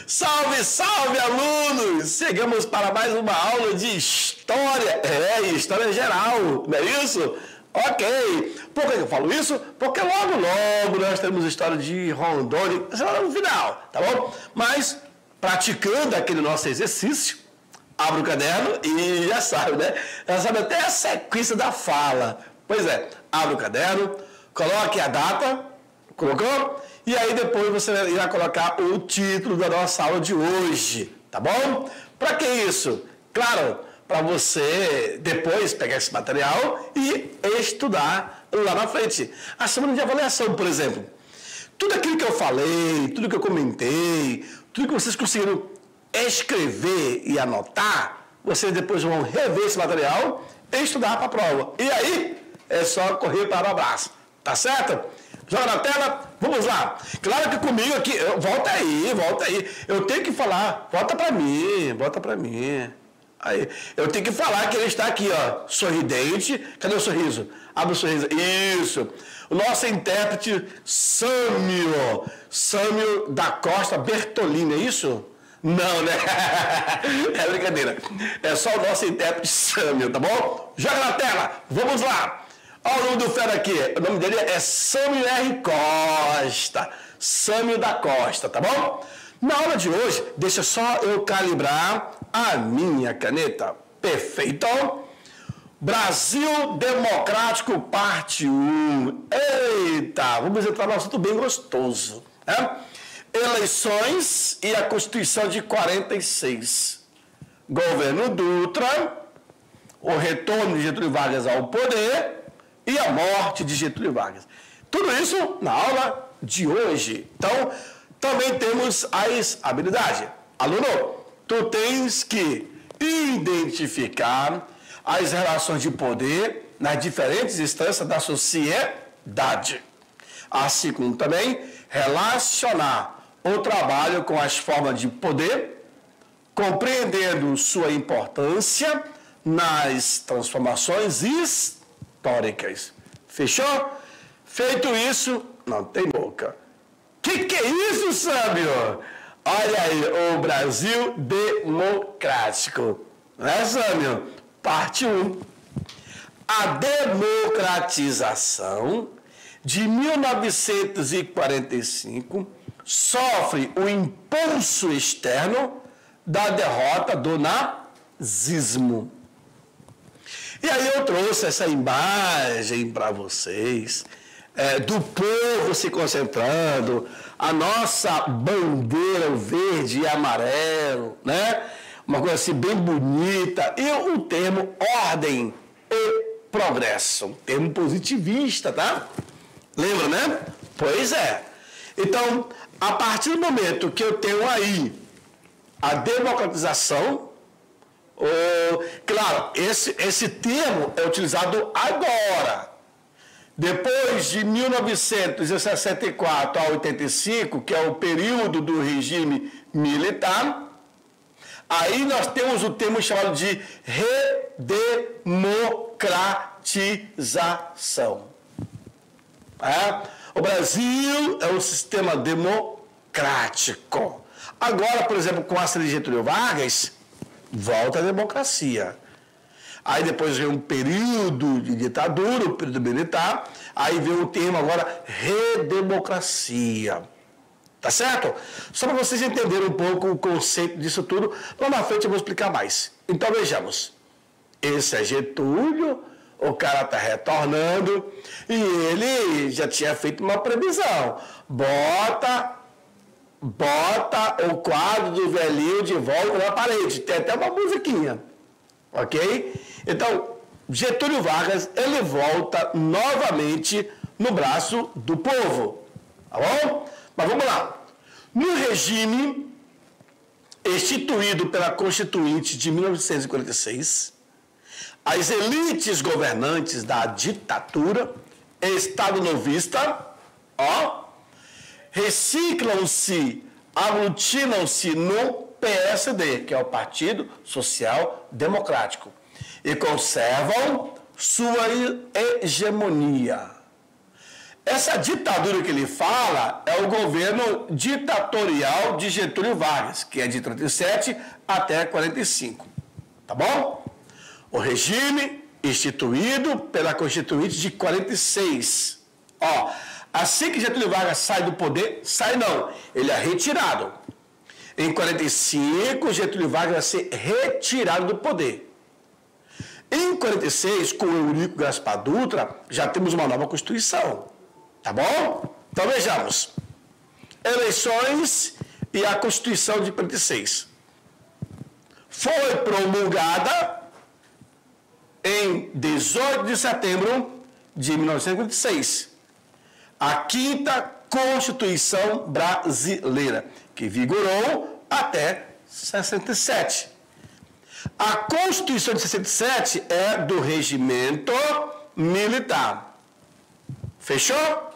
Salve, salve, alunos! Chegamos para mais uma aula de história. História geral, não é isso? Ok. Por que eu falo isso? Porque logo nós temos história de Rondônia, lá no final, tá bom? Mas, praticando aquele nosso exercício, abre o caderno e já sabe, né? Já sabe até a sequência da fala. Pois é, abre o caderno, coloque a data, colocou? E aí depois você irá colocar o título da nossa aula de hoje, tá bom? Para que isso? Claro, para você depois pegar esse material e estudar lá na frente. A semana de avaliação, por exemplo. Tudo aquilo que eu falei, tudo que eu comentei, tudo que vocês conseguiram escrever e anotar, vocês depois vão rever esse material e estudar para a prova. E aí é só correr para o abraço, tá certo? Joga na tela, vamos lá. Claro que comigo aqui, volta aí. Eu tenho que falar, volta para mim. Aí, eu tenho que falar que ele está aqui, ó, sorridente. Cadê o sorriso? Abre o sorriso. Isso. O nosso intérprete, Sâmio da Costa Bertolini, é isso? Não, né? É brincadeira. É só o nosso intérprete, Sâmio, tá bom? Joga na tela, vamos lá. Olha o nome do fera aqui, o nome dele é Sâmio R. Costa, Sâmio da Costa, tá bom? Na aula de hoje, deixa só eu calibrar a minha caneta. Perfeito? Brasil Democrático, parte 1. Eita, vamos entrar num assunto bem gostoso, né? Eleições e a Constituição de 46. Governo Dutra, o retorno de Getúlio Vargas ao poder e a morte de Getúlio Vargas. Tudo isso na aula de hoje. Então, também temos as habilidades. Aluno, tu tens que identificar as relações de poder nas diferentes instâncias da sociedade. Assim como também relacionar o trabalho com as formas de poder, compreendendo sua importância nas transformações históricas. Fechou? Feito isso, não tem boca. Que é isso, Sâmio? Olha aí, o Brasil Democrático. Não é, Sâmio? Parte 1. A democratização de 1945 sofre o impulso externo da derrota do nazismo. E aí eu trouxe essa imagem para vocês, do povo se concentrando, a nossa bandeira verde e amarelo, né? Uma coisa assim bem bonita, e o termo ordem e progresso, um termo positivista, tá? Lembra, né? Pois é. Então, a partir do momento que eu tenho aí a democratização, claro, esse termo é utilizado agora. Depois de 1964 a 85, que é o período do regime militar, aí nós temos o termo chamado de redemocratização. O Brasil é um sistema democrático. Agora, por exemplo, com a saída de Getúlio Vargas, volta a democracia. Aí depois vem um período de ditadura, um período militar, aí vem o termo agora redemocracia. Tá certo? Só para vocês entenderem um pouco o conceito disso tudo, lá na frente eu vou explicar mais. Então vejamos. Esse é Getúlio, o cara está retornando e ele já tinha feito uma previsão. Bota o quadro do velhinho de volta na parede. Tem até uma musiquinha. Ok? Então, Getúlio Vargas, ele volta novamente no braço do povo. Tá bom? Mas vamos lá. No regime instituído pela Constituinte de 1946, as elites governantes da ditadura, Estado novista, reciclam-se, aglutinam-se no PSD, que é o Partido Social Democrático, e conservam sua hegemonia. Essa ditadura que ele fala é o governo ditatorial de Getúlio Vargas, que é de 37 até 45. Tá bom? O regime instituído pela Constituinte de 46. Ó, assim que Getúlio Vargas sai do poder, sai não, ele é retirado. Em 45, Getúlio Vargas vai ser retirado do poder. Em 46, com Eurico Gaspar Dutra, já temos uma nova Constituição. Tá bom? Então vejamos. Eleições e a Constituição de 46. Foi promulgada em 18 de setembro de 1956. A quinta Constituição brasileira, que vigorou até 67. A Constituição de 67 é do regimento militar. Fechou?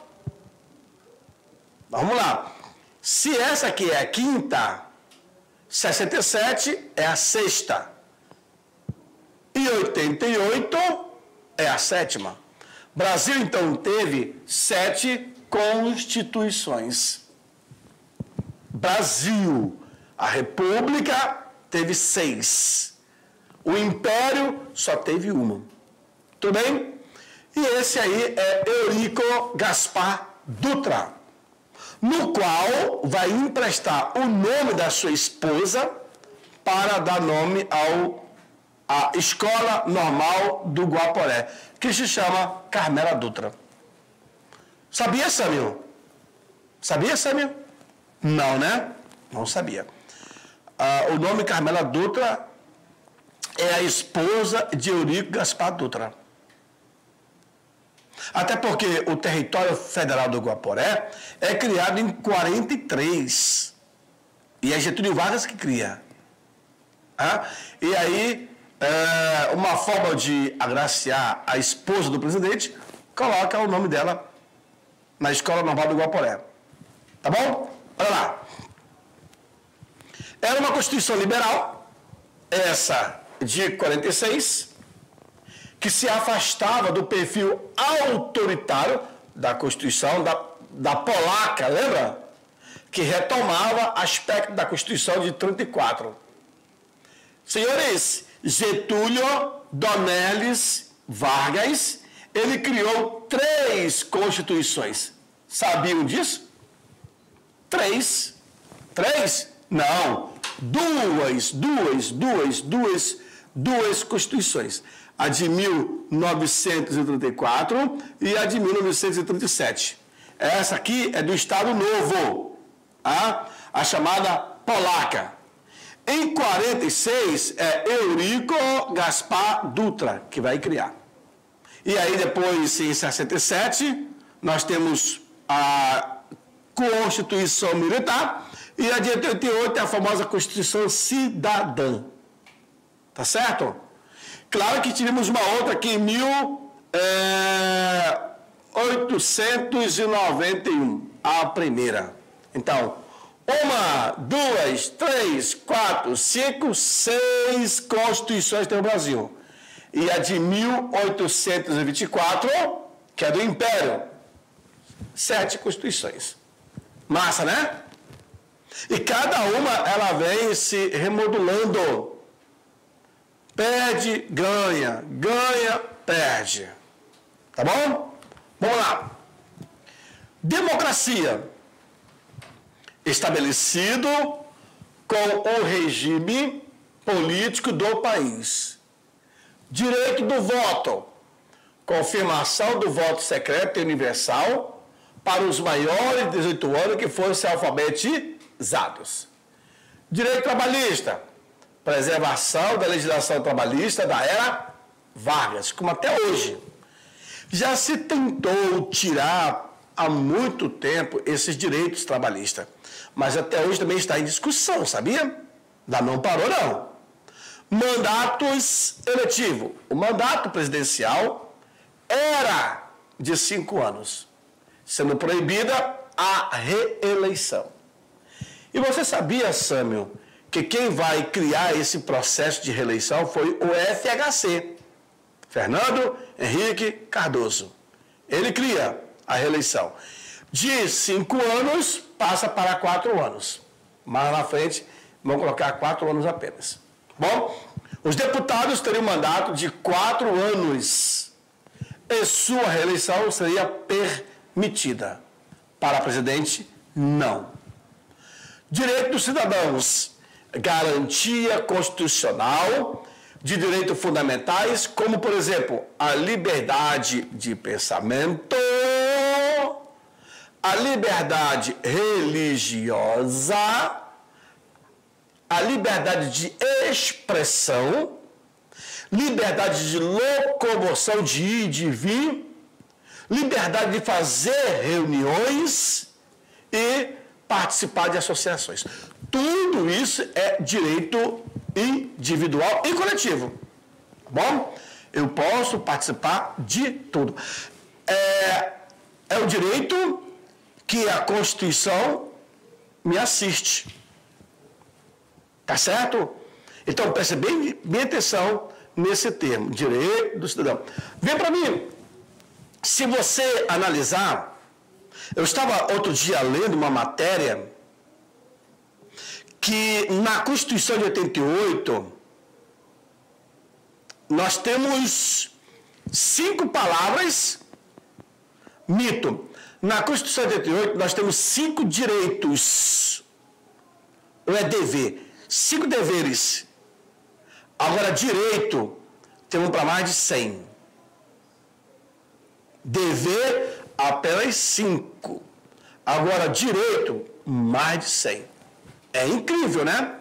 Vamos lá. Se essa aqui é a quinta, 67 é a sexta. E 88 é a sétima. Brasil, então, teve 7 constituições. Brasil. A República teve 6. O Império só teve uma. Tudo bem? E esse aí é Eurico Gaspar Dutra, no qual vai emprestar o nome da sua esposa para dar nome à Escola Normal do Guaporé, que se chama Carmela Dutra. Sabia, Sâmio? Sabia, Sâmio? Não, né? Não sabia. O nome Carmela Dutra é a esposa de Eurico Gaspar Dutra. Até porque o território federal do Guaporé é criado em 43. E é Getúlio Vargas que cria. E aí, uma forma de agraciar a esposa do presidente, coloca o nome dela na Escola Normal do Guaporé. Tá bom? Olha lá. Era uma Constituição liberal, essa de 46, que se afastava do perfil autoritário da Constituição, da polaca, lembra? Que retomava aspecto da Constituição de 34. Senhores, Getúlio Donelis Vargas, ele criou 3 constituições. Sabiam disso? 3. 3? Não. Duas constituições. A de 1934 e a de 1937. Essa aqui é do Estado Novo, a chamada polaca. Em 46 é Eurico Gaspar Dutra que vai criar. E aí depois, em 67, nós temos a Constituição Militar e a de 88 é a famosa Constituição Cidadã. Tá certo? Claro que tivemos uma outra aqui em 1891, a primeira. Então, 1, 2, 3, 4, 5, 6 constituições tem o Brasil. E a de 1824, que é do Império, 7 constituições. Massa, né? E cada uma, ela vem se remodulando. Perde, ganha, ganha, perde. Tá bom? Vamos lá. Democracia. Estabelecido com o regime político do país. Direito do voto. Confirmação do voto secreto e universal para os maiores de 18 anos que fossem alfabetizados. Direito trabalhista. Preservação da legislação trabalhista da era Vargas, como até hoje. Já se tentou tirar há muito tempo esses direitos trabalhistas, mas até hoje também está em discussão, sabia? Não parou, não. Mandatos eletivos. O mandato presidencial era de 5 anos, sendo proibida a reeleição. E você sabia, Sâmio, que quem vai criar esse processo de reeleição foi o FHC, Fernando Henrique Cardoso. Ele cria. a reeleição. De 5 anos, passa para 4 anos. Mais na frente, vão colocar 4 anos apenas. Bom, os deputados teriam um mandato de 4 anos. E sua reeleição seria permitida. Para presidente, não. Direito dos cidadãos. Garantia constitucional de direitos fundamentais, como, por exemplo, a liberdade de pensamento, a liberdade religiosa, a liberdade de expressão, liberdade de locomoção, de ir e de vir, liberdade de fazer reuniões e participar de associações. Tudo isso é direito individual e coletivo. Bom, eu posso participar de tudo. É o direito que a Constituição me assiste. Tá certo? Então, preste bem atenção nesse termo, direito do cidadão. Vem para mim. Se você analisar, eu estava outro dia lendo uma matéria que na Constituição de 88 nós temos 5 palavras mito. Na Constituição de 88 nós temos 5 direitos. Não é dever. 5 deveres. Agora, direito, temos para mais de 100. Dever, apenas 5. Agora, direito, mais de 100. É incrível, né?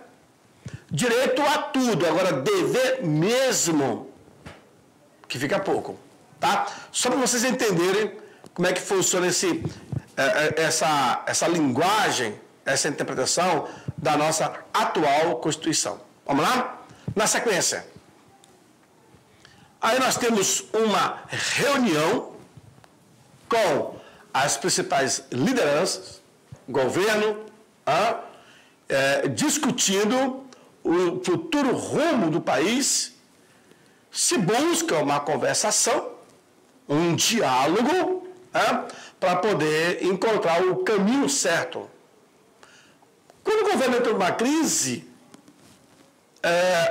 Direito a tudo. Agora, dever mesmo, que fica pouco. Tá? Só para vocês entenderem como é que funciona essa linguagem, essa interpretação da nossa atual Constituição. Vamos lá? Na sequência. Aí nós temos uma reunião com as principais lideranças, governo, discutindo o futuro rumo do país, se busca uma conversação, um diálogo, para poder encontrar o caminho certo. Quando o governo entrou numa crise,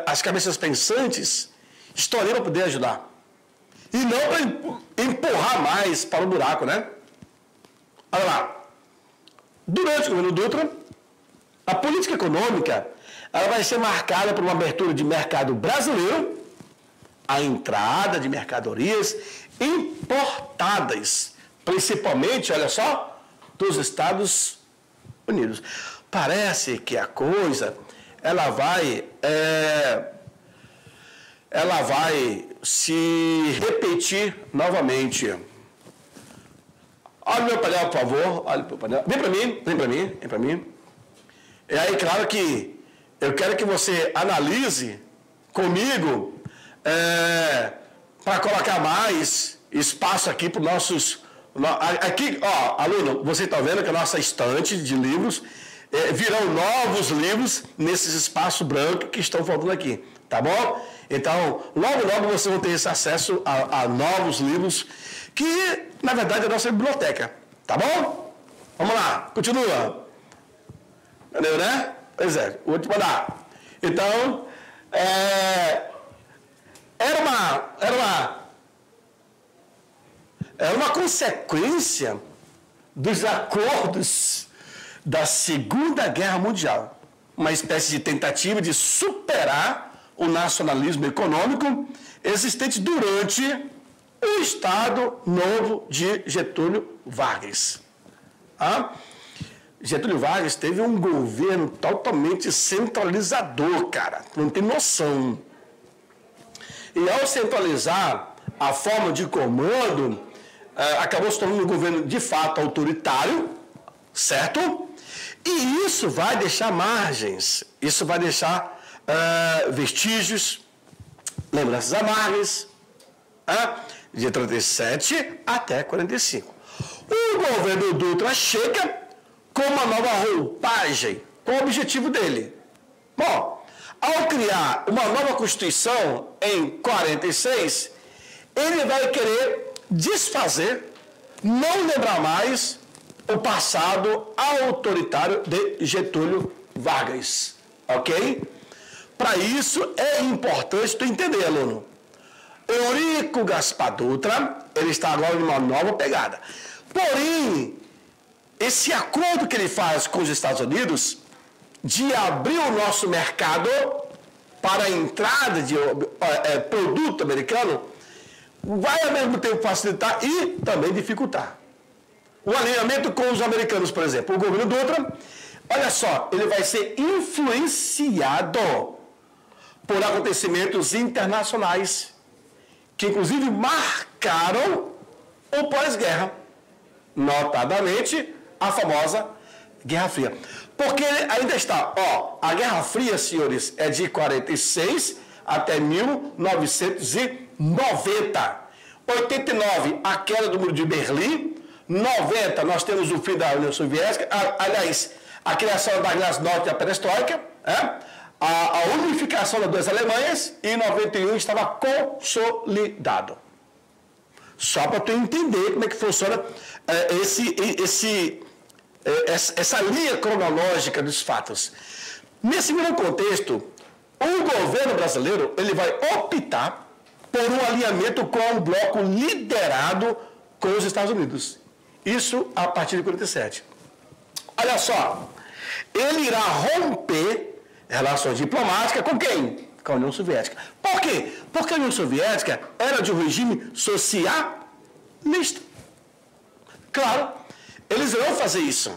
as cabeças pensantes estão ali para poder ajudar. E não para empurrar mais para o buraco, né? Olha lá. Durante o governo Dutra, a política econômica ela vai ser marcada por uma abertura de mercado brasileiro, a entrada de mercadorias importadas, principalmente, olha só, dos Estados Unidos. Parece que a coisa ela vai se repetir novamente. Olha o meu painel, por favor. Olha o meu painel. Vem para mim. E aí, claro que eu quero que você analise comigo para colocar mais espaço aqui para os nossos... Aqui, ó, aluno, você está vendo que a nossa estante de livros virão novos livros nesses espaços brancos que estão faltando aqui, tá bom? Então, logo você vai ter esse acesso a novos livros que, na verdade, é a nossa biblioteca, tá bom? Vamos lá, continua. Entendeu, né? Pois é, vou te mandar. Então, era uma consequência dos acordos da Segunda Guerra Mundial. Uma espécie de tentativa de superar o nacionalismo econômico existente durante o Estado Novo de Getúlio Vargas. Getúlio Vargas teve um governo totalmente centralizador, cara. Não tem noção. E ao centralizar a forma de comando, acabou se tornando um governo de fato autoritário, certo? E isso vai deixar margens, isso vai deixar vestígios, lembranças amargas, de 37 até 45. O governo Dutra chega com uma nova roupagem, com o objetivo dele. Bom, ao criar uma nova Constituição em 46, ele vai querer desfazer não lembrar mais o passado autoritário de Getúlio Vargas, ok? Para isso é importante tu entender, aluno. Eurico Gaspar Dutra, ele está agora numa nova pegada. Porém, esse acordo que ele faz com os Estados Unidos de abrir o nosso mercado para a entrada de produto americano vai ao mesmo tempo facilitar e também dificultar. O alinhamento com os americanos, por exemplo, o governo Dutra, olha só, ele vai ser influenciado por acontecimentos internacionais que inclusive marcaram o pós-guerra, notadamente a famosa Guerra Fria. Porque ainda está, a Guerra Fria, senhores, é de 46 até 1990. 89, a queda do Muro de Berlim. 90, nós temos o fim da União Soviética. Aliás, a criação da Glasnost e a Perestroika. A unificação das duas Alemanhas. E em 91 estava consolidado. Só para tu entender como é que funciona essa linha cronológica dos fatos. Nesse mesmo contexto, o governo brasileiro ele vai optar por um alinhamento com um bloco liderado com os Estados Unidos. Isso a partir de 47. Olha só, ele irá romper relações diplomáticas com quem? Com a União Soviética. Por quê? Porque a União Soviética era de um regime socialista. Claro, eles irão fazer isso.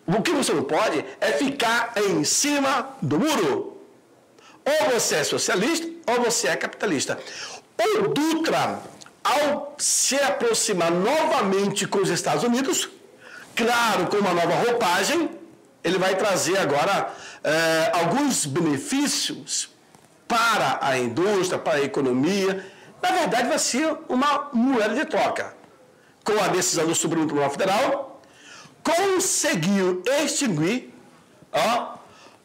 O que você não pode é ficar em cima do muro. Ou você é socialista, ou você é capitalista. O Dutra, ao se aproximar novamente com os Estados Unidos, claro, com uma nova roupagem, ele vai trazer agora alguns benefícios para a indústria, para a economia. Na verdade, vai ser uma moeda de troca. Com a decisão do Supremo Tribunal Federal, conseguiu extinguir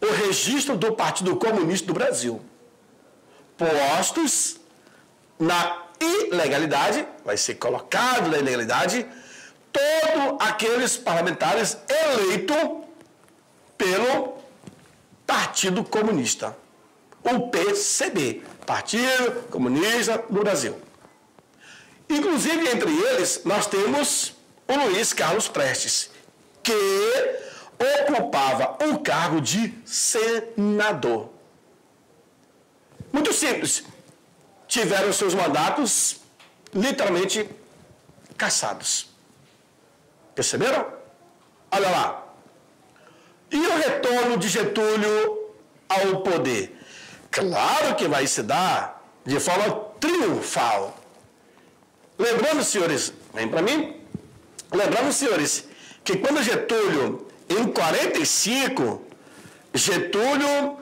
o registro do Partido Comunista do Brasil. Postos na ilegalidade, vai ser colocado na ilegalidade, todos aqueles parlamentares eleitos pelo Partido Comunista, o PCB, Partido Comunista do Brasil. Inclusive, entre eles, nós temos o Luiz Carlos Prestes, que ocupava o cargo de senador. Muito simples. Tiveram seus mandatos literalmente cassados. Perceberam? Olha lá. E o retorno de Getúlio ao poder? Claro que vai se dar de forma triunfal. Lembrando, senhores, vem para mim. Lembrando, senhores, que quando Getúlio, em 45, Getúlio,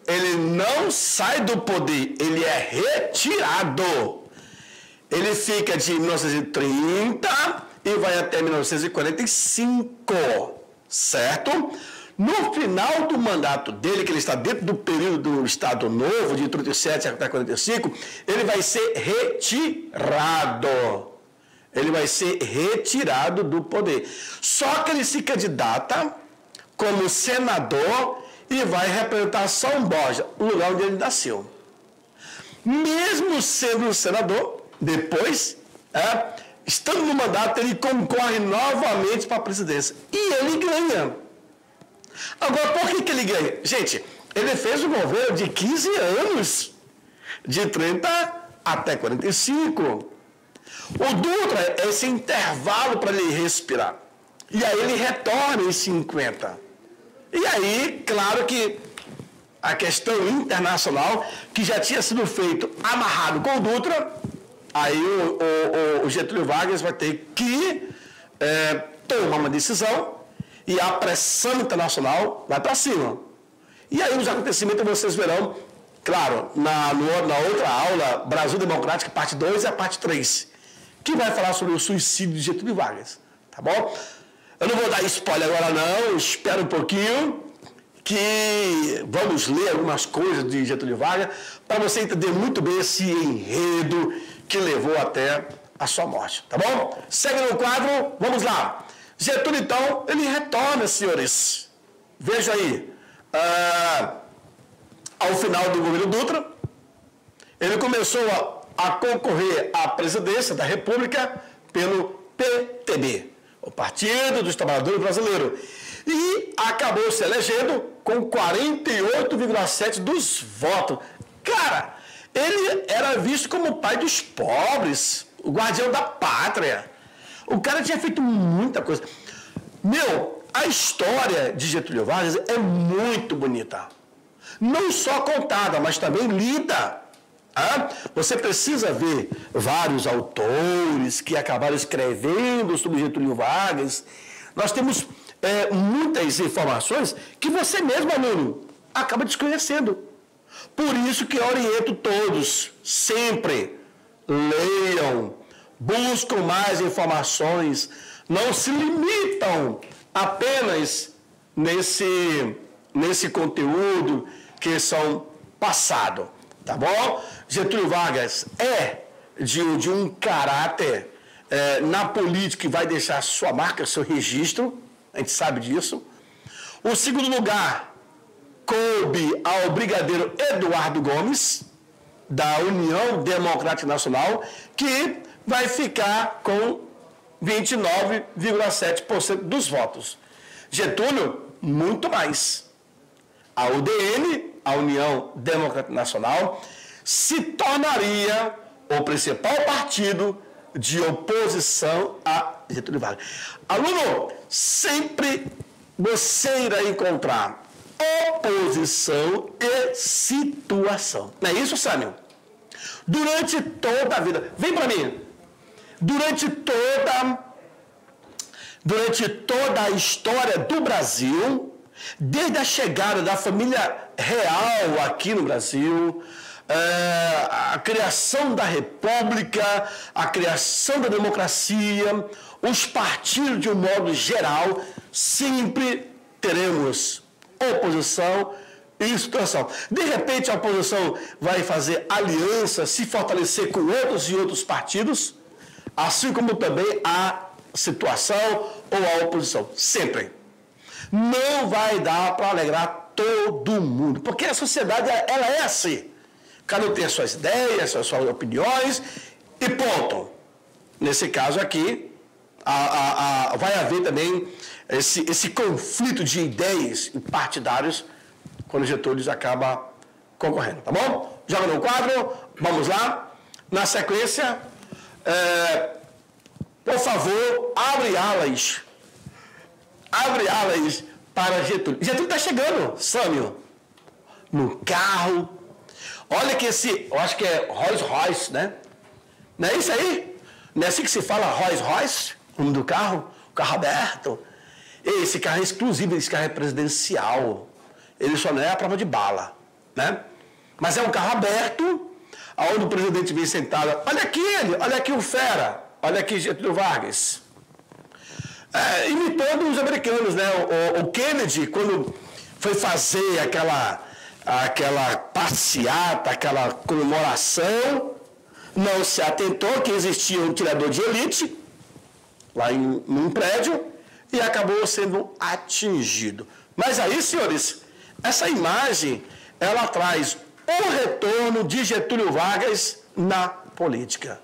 ele não sai do poder, ele é retirado. Ele fica de 1930 e vai até 1945, certo? No final do mandato dele, que ele está dentro do período do Estado Novo, de 37 até 45, ele vai ser retirado. Ele vai ser retirado do poder. Só que ele se candidata como senador e vai representar São Borja, o lugar onde ele nasceu. Mesmo sendo senador, depois, estando no mandato, ele concorre novamente para a presidência. E ele ganha. Agora, por que ele ganha? Gente, ele fez um governo de 15 anos, de 30 até 45. O Dutra é esse intervalo para ele respirar. E aí ele retorna em 50. E aí, claro que a questão internacional, que já tinha sido feito amarrado com o Dutra, aí o Getúlio Vargas vai ter que tomar uma decisão e a pressão internacional vai para cima. E aí os acontecimentos vocês verão, claro, na outra aula, Brasil Democrático, parte 2 e a parte 3, que vai falar sobre o suicídio de Getúlio Vargas, tá bom? Eu não vou dar spoiler agora não, espera um pouquinho, que vamos ler algumas coisas de Getúlio Vargas, para você entender muito bem esse enredo que levou até a sua morte, tá bom? Segue no quadro, vamos lá. Getúlio, então, ele retorna, senhores. Veja aí, ao final do governo Dutra, ele começou a concorrer à presidência da República pelo PTB, o Partido dos Trabalhadores Brasileiros, e acabou se elegendo com 48,7% dos votos. Cara, ele era visto como o pai dos pobres, o guardião da pátria. O cara tinha feito muita coisa. A história de Getúlio Vargas é muito bonita. Não só contada, mas também lida. Você precisa ver vários autores que acabaram escrevendo sobre Getúlio Vargas. Nós temos muitas informações que você mesmo, aluno, acaba desconhecendo. Por isso que eu oriento todos, sempre, leiam, buscam mais informações, não se limitam apenas nesse conteúdo que são passado, tá bom? Getúlio Vargas é de um caráter na política que vai deixar sua marca, seu registro, a gente sabe disso. O segundo lugar coube ao brigadeiro Eduardo Gomes, da União Democrática Nacional, que vai ficar com 29,7% dos votos. Getúlio, muito mais. A UDN, a União Democrática Nacional, se tornaria o principal partido de oposição a Getúlio Vargas. Aluno, sempre você irá encontrar oposição e situação. Não é isso, Sâmio? Durante toda a vida. Vem para mim. Durante toda a história do Brasil, desde a chegada da família real aqui no Brasil, a criação da República, a criação da democracia, os partidos de um modo geral, sempre teremos oposição e situação. De repente a oposição vai fazer aliança, se fortalecer com outros e outros partidos, assim como também a situação ou a oposição. Sempre. Não vai dar para alegrar todo mundo, porque a sociedade ela é assim. Cada um tem as suas ideias, as suas opiniões e ponto. Nesse caso aqui, vai haver também esse conflito de ideias e partidários quando Getúlio acaba concorrendo, tá bom? Joga no quadro, vamos lá. Na sequência, por favor, abre alas para Getúlio. Getúlio está chegando, Sâmio, no carro. Olha que eu acho que é Rolls Royce, né? Não é isso aí? Não é assim que se fala Rolls Royce? O nome do carro? O carro aberto. Esse carro é exclusivo, esse carro é presidencial. Ele só não é a prova de bala, né? Mas é um carro aberto, onde o presidente vem sentado. Olha aqui ele, olha aqui o fera, olha aqui Getúlio Vargas. Imitando os americanos, né? O Kennedy, quando foi fazer aquela passeata, aquela comemoração, não se atentou que existia um tirador de elite lá num prédio e acabou sendo atingido. Mas aí, senhores, essa imagem, ela traz o retorno de Getúlio Vargas na política.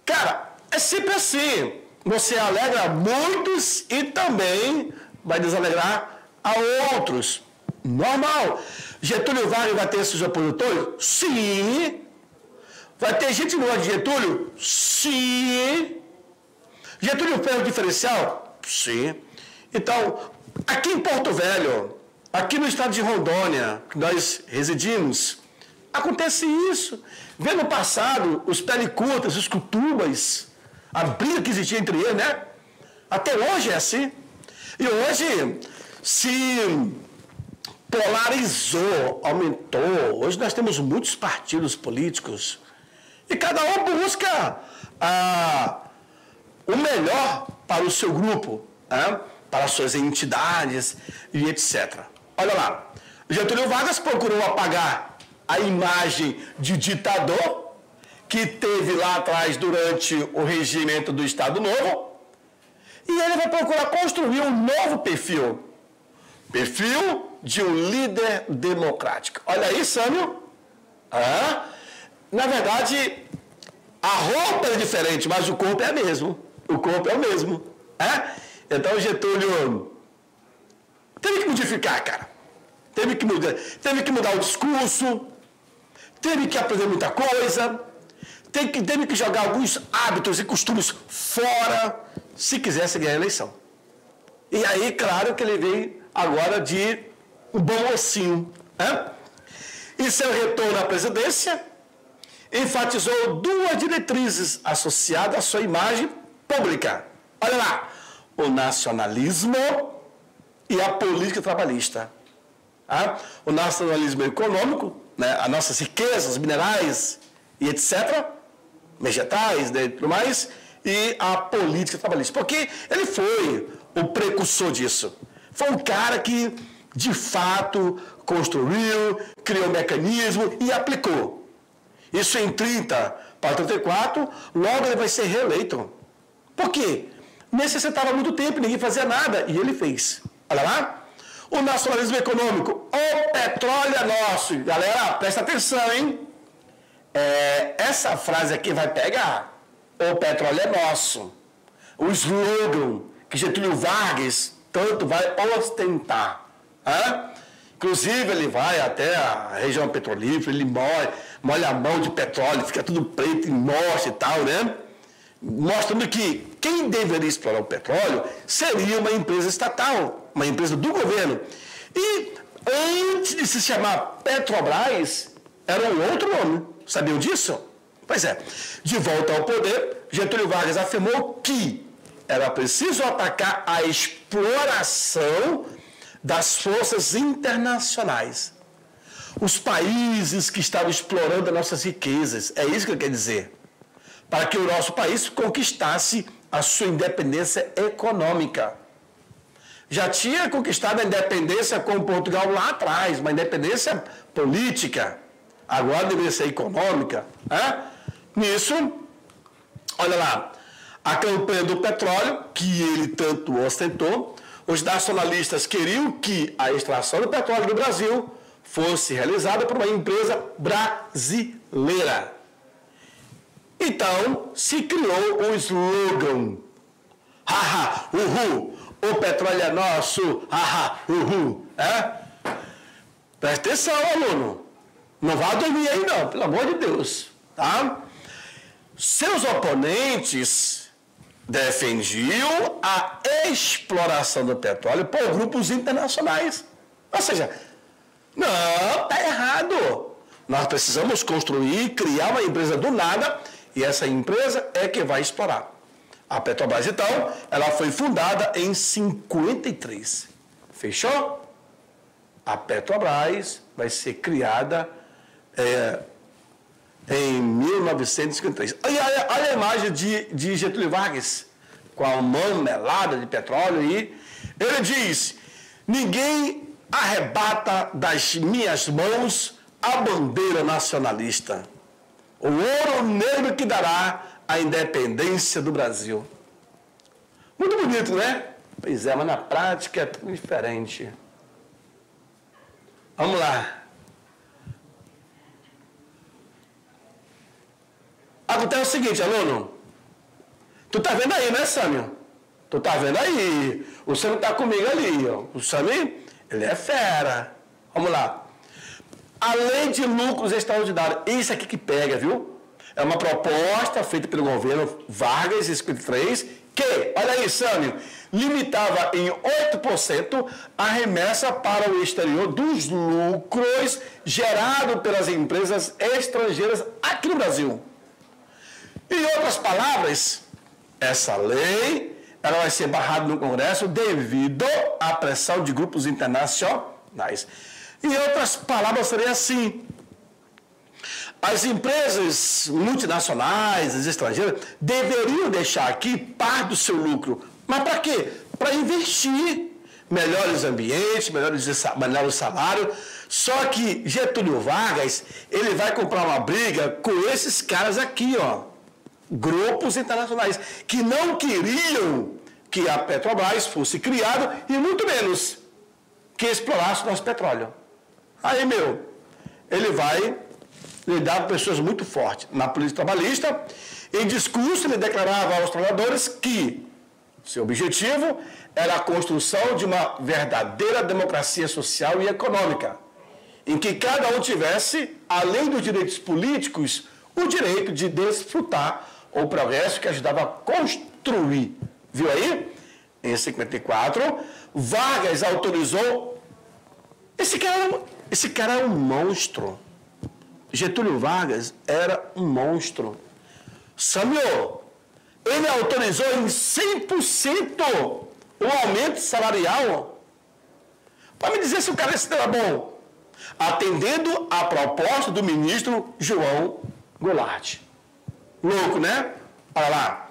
Cara, é sempre assim. Você alegra muitos e também vai desalegrar a outros. Normal. Getúlio Vargas vai ter esses opositores? Sim. Vai ter gente que não gosta de Getúlio? Sim. Getúlio fez o diferencial? Sim. Então, aqui em Porto Velho, aqui no estado de Rondônia, que nós residimos, acontece isso. Vê no passado os pele curtas, os cutubas, a briga que existia entre eles, né? Até hoje é assim. E hoje se polarizou, aumentou. Hoje nós temos muitos partidos políticos e cada um busca o melhor para o seu grupo, para as suas entidades e etc. Olha lá, Getúlio Vargas procurou apagar a imagem de ditador, que teve lá atrás durante o regimento do Estado Novo, e ele vai procurar construir um novo perfil. Perfil de um líder democrático. Olha aí, Sâmio. Na verdade, a roupa é diferente, mas o corpo é o mesmo. O corpo é o mesmo. Então, Getúlio teve que modificar, cara. Teve que mudar o discurso, teve que aprender muita coisa, teve que jogar alguns hábitos e costumes fora, se quisesse ganhar a eleição. E aí, claro que ele veio agora de um bom mocinho. Em seu retorno à presidência, enfatizou duas diretrizes associadas à sua imagem pública. Olha lá, o nacionalismo e a política trabalhista. O nacionalismo econômico, né, as nossas riquezas, minerais e etc., vegetais e tudo mais, e a política trabalhista. Porque ele foi o precursor disso. Foi um cara que, de fato, construiu, criou um mecanismo e aplicou. Isso em 30 para 34, logo ele vai ser reeleito. Por quê? Necessitava muito tempo, ninguém fazia nada, e ele fez. Olha lá. O nacionalismo econômico, o petróleo é nosso. Galera, presta atenção, hein? Essa frase aqui vai pegar. O petróleo é nosso. O slogan que Getúlio Vargas tanto vai ostentar. Inclusive, ele vai até a região petrolífera, ele molha a mão de petróleo, fica tudo preto e mostra e tal, né? Mostrando que quem deveria explorar o petróleo seria uma empresa estatal, uma empresa do governo. E antes de se chamar Petrobras, era um outro nome. Sabiam disso? Pois é. De volta ao poder, Getúlio Vargas afirmou que era preciso atacar a exploração das forças internacionais. Os países que estavam explorando as nossas riquezas. É isso que ele quer dizer. Para que o nosso país conquistasse a sua independência econômica. Já tinha conquistado a independência com Portugal lá atrás, uma independência política. Agora deveria ser econômica. Nisso, olha lá, a campanha do petróleo, que ele tanto ostentou, os nacionalistas queriam que a extração do petróleo do Brasil fosse realizada por uma empresa brasileira. Então, se criou o slogan, haha, uhul, o petróleo é nosso, haha, uhul. Presta atenção, aluno. Não vá dormir aí não, pelo amor de Deus. Tá? Seus oponentes defendiam a exploração do petróleo por grupos internacionais. Ou seja, não, está errado. Nós precisamos construir, criar uma empresa do nada, e essa empresa é que vai explorar. A Petrobras, então, ela foi fundada em 53. Fechou? A Petrobras vai ser criada em 1953. Olha a imagem de Getúlio Vargas, com a mão melada de petróleo, e ele diz: ninguém arrebata das minhas mãos a bandeira nacionalista. O ouro negro que dará a independência do Brasil. Muito bonito, né? Pois é, mas na prática é tudo diferente. Vamos lá. Acontece o seguinte, aluno. Tu tá vendo aí, né, Sâmio? Tu tá vendo aí. O Sâmio tá comigo ali, ó. O Sâmio, ele é fera. Vamos lá. A lei de lucros extraordinários. Isso aqui que pega, viu? É uma proposta feita pelo governo Vargas, em 53, que, olha aí, Sâmio, limitava em 8% a remessa para o exterior dos lucros gerados pelas empresas estrangeiras aqui no Brasil. Em outras palavras, essa lei ela vai ser barrada no Congresso devido à pressão de grupos internacionais. Em outras palavras, seria assim: as empresas multinacionais, as estrangeiras, deveriam deixar aqui parte do seu lucro. Mas para quê? Para investir, melhores ambientes, melhores salários. Só que Getúlio Vargas, ele vai comprar uma briga com esses caras aqui, ó. Grupos internacionais, que não queriam que a Petrobras fosse criada e muito menos que explorasse o nosso petróleo. Aí, ele vai lidar com pessoas muito fortes. Na política trabalhista, em discurso, ele declarava aos trabalhadores que seu objetivo era a construção de uma verdadeira democracia social e econômica, em que cada um tivesse, além dos direitos políticos, o direito de desfrutar o progresso que ajudava a construir. Viu aí? Em 54, Vargas autorizou... Esse cara é um monstro. Getúlio Vargas era um monstro. Samuel, ele autorizou em 100% o aumento salarial. Para me dizer se o cara era bom. Atendendo a proposta do ministro João Goulart. Louco, né? Olha lá.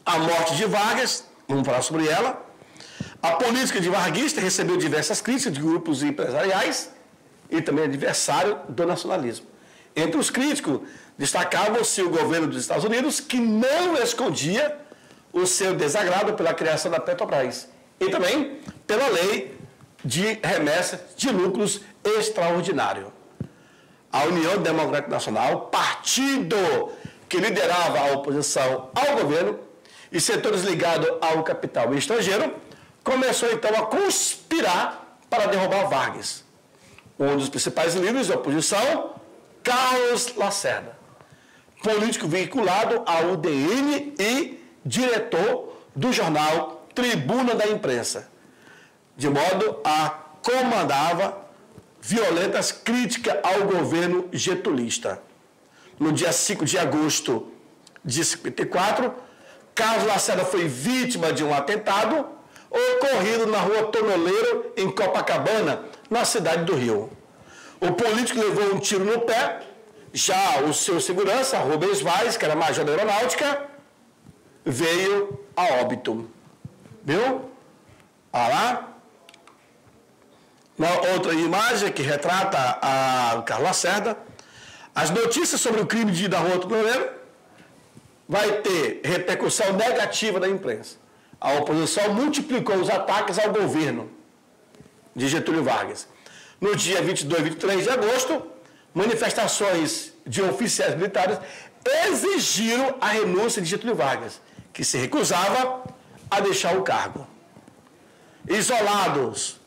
A morte de Vargas, vamos falar sobre ela. A política de varguista recebeu diversas críticas de grupos empresariais e também adversário do nacionalismo. Entre os críticos, destacava-se o governo dos Estados Unidos, que não escondia o seu desagrado pela criação da Petrobras e também pela lei de remessa de lucros extraordinário. A União Democrática Nacional, partido que liderava a oposição ao governo e setores ligados ao capital estrangeiro, começou então a conspirar para derrubar Vargas. Um dos principais líderes da oposição, Carlos Lacerda, político vinculado ao UDN e diretor do jornal Tribuna da Imprensa, de modo a comandava violentas críticas ao governo getulista. No dia 5 de agosto de 54, Carlos Lacerda foi vítima de um atentado ocorrido na rua Tonoleiro, em Copacabana, na cidade do Rio. O político levou um tiro no pé, já o seu segurança, Rubens Vaz, que era major da aeronáutica, veio a óbito. Viu? Olha lá. Uma outra imagem que retrata a Carlos Lacerda. As notícias sobre o crime da rua Tonoleiro vai ter repercussão negativa da imprensa. A oposição multiplicou os ataques ao governo de Getúlio Vargas. No dia 22 e 23 de agosto, manifestações de oficiais militares exigiram a renúncia de Getúlio Vargas, que se recusava a deixar o cargo. Isolados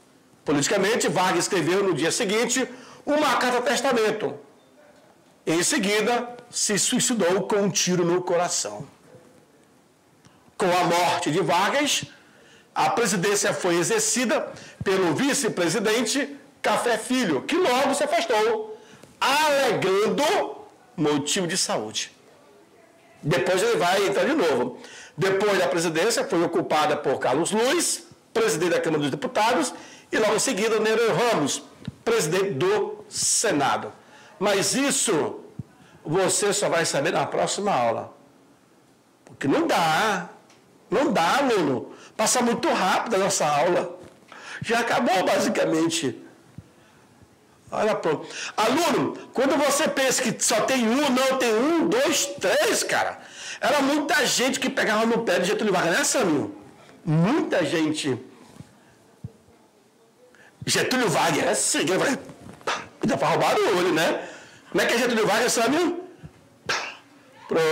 politicamente, Vargas escreveu no dia seguinte uma carta-testamento. Em seguida, se suicidou com um tiro no coração. Com a morte de Vargas, a presidência foi exercida pelo vice-presidente Café Filho, que logo se afastou, alegando motivo de saúde. Depois ele vai entrar de novo. Depois da presidência, foi ocupada por Carlos Luiz, presidente da Câmara dos Deputados, e logo em seguida, Nereu Ramos, presidente do Senado. Mas isso você só vai saber na próxima aula. Porque não dá, aluno. Passa muito rápido a nossa aula. Já acabou, basicamente. Olha, pronto. Aluno, quando você pensa que só tem um, não, tem 1, 2, 3, cara. Era muita gente que pegava no pé de Getúlio Vargas, né, Samuel? Muita gente. Getúlio Vargas, assim, dá para roubar o olho, né? Como é que é Getúlio Vargas, Samuel? Pronto.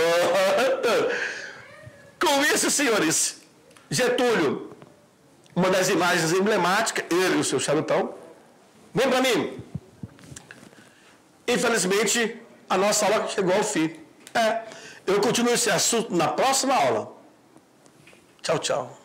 Com isso, senhores, Getúlio, uma das imagens emblemáticas, ele e o seu charutão. Vem para mim. Infelizmente, a nossa aula chegou ao fim. Eu continuo esse assunto na próxima aula. Tchau, tchau.